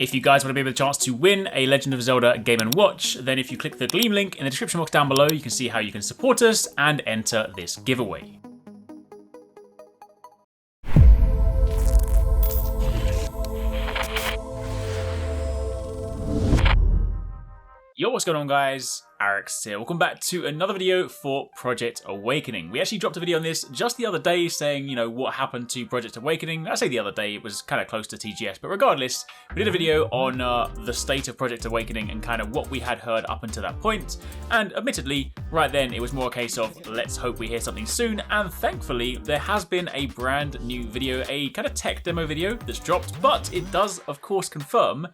If you guys want to be able a chance to win a Legend of Zelda Game & Watch, then if you click the Gleam link in the description box down below, you can see how you can support us and enter this giveaway. Yo, what's going on guys? HyperX here. Welcome back to another video for Project Awakening. We actually dropped a video on this just the other day saying, you know, what happened to Project Awakening. I say the other day, it was kind of close to TGS, but regardless, we did a video on the state of Project Awakening and kind of what we had heard up until that point. And admittedly, right then, it was more a case of let's hope we hear something soon. And thankfully, there has been a brand new video, a kind of tech demo video that's dropped, but it does, of course, confirm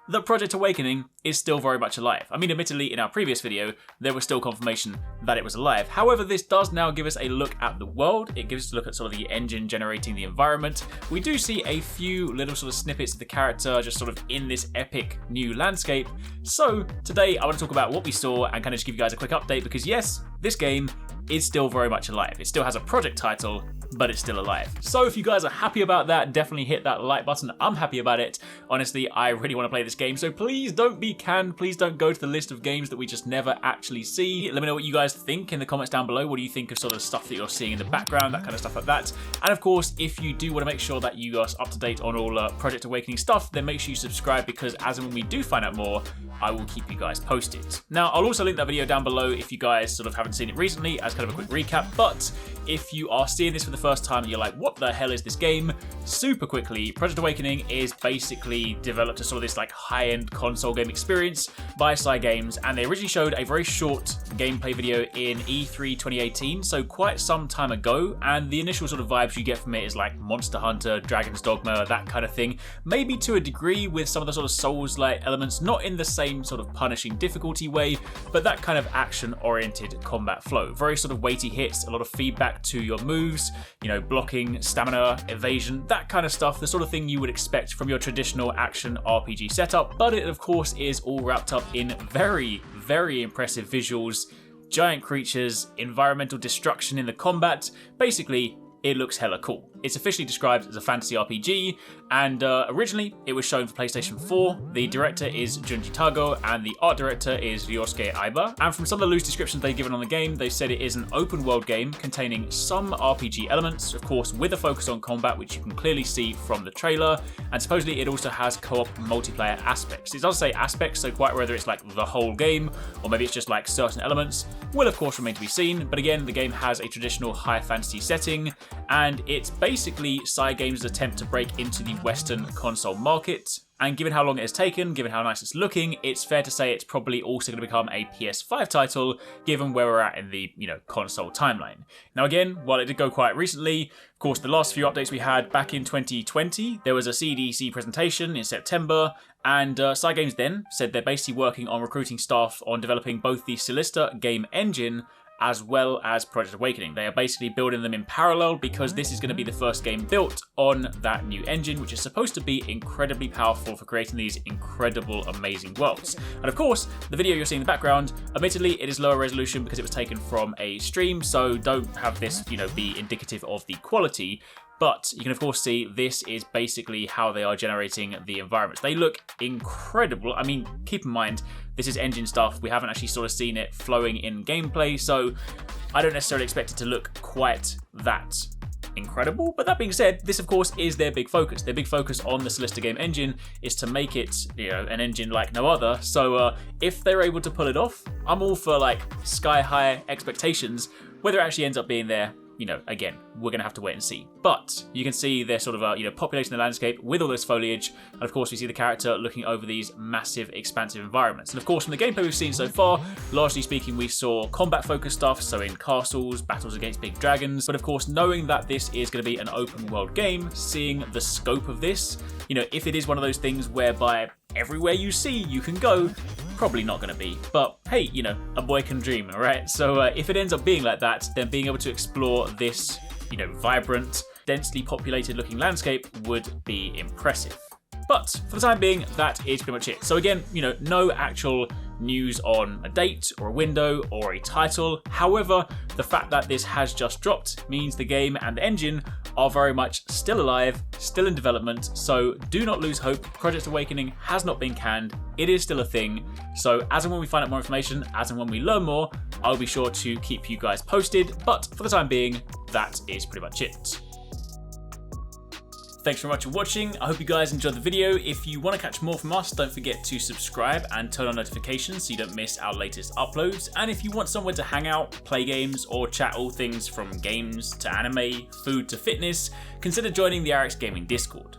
that Project Awakening is still very much alive. I mean, admittedly, in our previous video, there was still confirmation that it was alive. However, this does now give us a look at the world. It gives us a look at sort of the engine generating the environment. We do see a few little sort of snippets of the character just sort of in this epic new landscape. So today, I want to talk about what we saw and kind of just give you guys a quick update because yes, this game is still very much alive. It still has a project title, but it's still alive. So if you guys are happy about that, definitely hit that like button. I'm happy about it. Honestly, I really want to play this game, so please don't be canned. Please don't go to the list of games that we just never actually see. Let me know what you guys think in the comments down below. What do you think of sort of stuff that you're seeing in the background, that kind of stuff like that. And of course, if you do want to make sure that you are up to date on all Project Awakening stuff, then make sure you subscribe because as and when we do find out more, I will keep you guys posted. Now, I'll also link that video down below if you guys sort of haven't seen it recently as kind of a quick recap, but if you are seeing this for the first time and you're like, what the hell is this game? Super quickly, Project Awakening is basically developed as sort of this like high-end console game experience by Cygames, and they originally showed a very short gameplay video in E3 2018, so quite some time ago, and the initial sort of vibes you get from it is like Monster Hunter, Dragon's Dogma, that kind of thing, maybe to a degree with some of the sort of Souls-like elements, not in the same sort of punishing difficulty way, but that kind of action-oriented combat flow. Very sort of weighty hits, a lot of feedback to your moves, you know, blocking, stamina, evasion, that kind of stuff, the sort of thing you would expect from your traditional action RPG setup, but it of course is all wrapped up in very, very impressive visuals, giant creatures, environmental destruction in the combat. Basically, it looks hella cool. It's officially described as a fantasy RPG, and originally it was shown for PlayStation 4. The director is Junji Tago, and the art director is Ryosuke Aiba. And from some of the loose descriptions they've given on the game, they've said it is an open world game containing some RPG elements, of course with a focus on combat, which you can clearly see from the trailer, and supposedly it also has co-op multiplayer aspects. It does say aspects, so quite whether it's like the whole game, or maybe it's just like certain elements, will of course remain to be seen, but again, the game has a traditional high fantasy setting, and it's basically Cygames' attempt to break into the Western console market. And given how long it has taken, given how nice it's looking, it's fair to say it's probably also going to become a PS5 title, given where we're at in the, you know, console timeline. Now again, while it did go quite recently, of course the last few updates we had back in 2020, there was a CDC presentation in September, and Cygames then said they're basically working on recruiting staff on developing both the Solista game engine as well as Project Awakening. They are basically building them in parallel because this is going to be the first game built on that new engine, which is supposed to be incredibly powerful for creating these incredible, amazing worlds. And of course, the video you're seeing in the background, admittedly, it is lower resolution because it was taken from a stream, so don't have this, you know, be indicative of the quality. But you can of course see this is basically how they are generating the environments. They look incredible. I mean, keep in mind, this is engine stuff. We haven't actually sort of seen it flowing in gameplay, so I don't necessarily expect it to look quite that incredible. But that being said, this of course is their big focus. Their big focus on the Solista game engine is to make it, you know, an engine like no other. So if they're able to pull it off, I'm all for like sky high expectations. Whether it actually ends up being there, you know, again, we're going to have to wait and see. But you can see they're sort of, you know, populating the landscape with all this foliage. And of course, we see the character looking over these massive, expansive environments. And of course, from the gameplay we've seen so far, largely speaking, we saw combat-focused stuff, so in castles, battles against big dragons. But of course, knowing that this is going to be an open world game, seeing the scope of this, you know, if it is one of those things whereby everywhere you see, you can go, probably not going to be. But hey, you know, a boy can dream, all right? So if it ends up being like that, then being able to explore this, you know, vibrant, densely populated looking landscape would be impressive. But for the time being, that is pretty much it. So again, you know, no actual news on a date or a window or a title. However, the fact that this has just dropped means the game and the engine are very much still alive, still in development, so do not lose hope. Project Awakening has not been canned, it is still a thing, so as and when we find out more information, as and when we learn more, I'll be sure to keep you guys posted, but for the time being, that is pretty much it. Thanks very much for watching. I hope you guys enjoyed the video. If you want to catch more from us, don't forget to subscribe and turn on notifications so you don't miss our latest uploads. And if you want somewhere to hang out, play games, or chat all things from games to anime, food to fitness, consider joining the HyperX Gaming Discord.